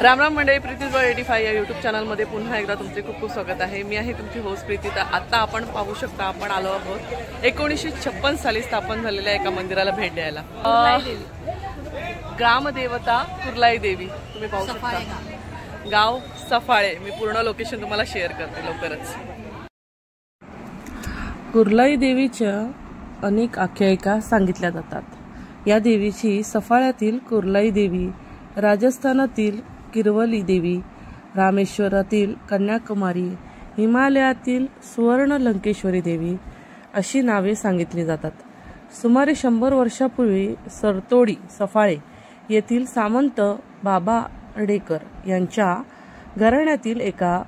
राम राम मंडळी, प्रीतीज वर्ल्ड 85 या यूट्यूब चॅनलमध्ये पुन्हा एकदा तुमचे खूप खूप स्वागत आहे। मी आहे तुमची होस्ट प्रीती। तर आता आपण पाहू शकता आपण आलो आहोत 1956 साली स्थापन झालेल्या एका मंदिराला भेट द्यायला। ग्रामदेवता कुर्लाई देवी तुम्ही पाहू शकता, गाव सफाळे। मी पूर्ण लोकेशन तुम्हाला शेअर करते लवकरच। कुर्लाई देवीच्या अनेक आख्यायिका सांगितल्या जातात। या देवीची सफाळ्यातील कुर्लाई देवी, राजस्थानातील किरवली देवी, रामेश्वरातील कन्याकुमारी, हिमालयातील सुवर्ण लंकेश्वरी देवी अशी नावे सांगितली जातात। सुमारे 100 वर्षापूर्वी सरतोडी सफाळे येथील सामंत बाबा अडेकर यांच्या घराण्यातील एका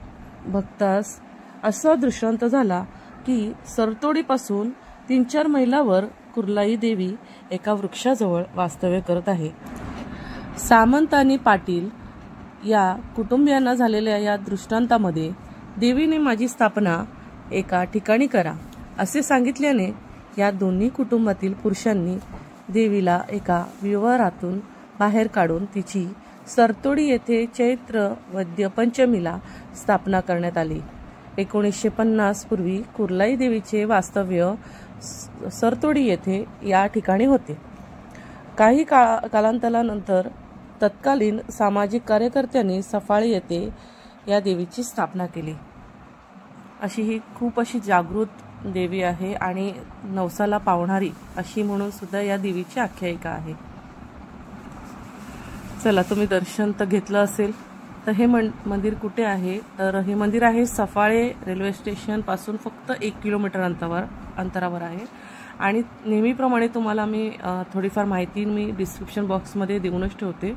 भक्तास असा दृष्टांत झाला की सरतोडीपासून 3-4 मैलावर कुर्लाई देवी एका वृक्षाजवळ वास्तव्य करत आहे। सामंत आणि पाटील या कुटुंबियांना झालेल्या या दृष्टांतामध्ये देवीने माझी स्थापना एका ठिकाणी करा असे सांगितल्याने या दोन्ही कुटुंबातील पुरुषांनी देवीला एका विवारातून बाहेर काढून तिची सरतोडी येथे चैत्र वद्य पंचमीला स्थापना करण्यात आली। 1950 पूर्वी कुर्लाई देवीचे वास्तव्य सरतोडी येथे या ठिकाणी होते। काही कालांतरानंतर तत्कालीन सामाजिक कार्यकर्त्यांनी सफाळे येथे या देवीची स्थापना केली। अशी ही खूप अशी जागृत देवी आहे आणि नवसाला पावणारी अशी म्हणून सुद्धा या देवीची आख्यायिका आहे। चला, तुम्ही दर्शन तर घेतलं असेल तर हे मंदिर कुठे आहे? तर हे मंदिर आहे सफाळे रेल्वे स्टेशन पासून फक्त 1 किलोमीटर अंतरावर आहे। आणि नेहमीप्रमाणे तुम्हाला मी थोडीफार माहिती मी डिस्क्रिप्शन बॉक्समध्ये देऊनच ठेवते।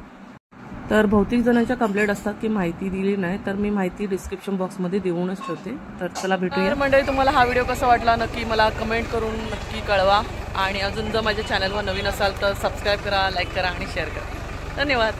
तर बहुतेक जणांच्या कंप्लेंट असतात की माहिती दिली नाही, तर मी माहिती डिस्क्रिप्शन बॉक्समध्ये देऊनच ठेवते। तर चला भेटूया। मंडळी, तुम्हाला हा व्हिडिओ कसा वाटला नक्की मला कमेंट करून नक्की कळवा। आणि अजून जर माझ्या चॅनलवर नवीन असाल तर सबस्क्राईब करा, लाईक करा आणि शेअर करा। धन्यवाद।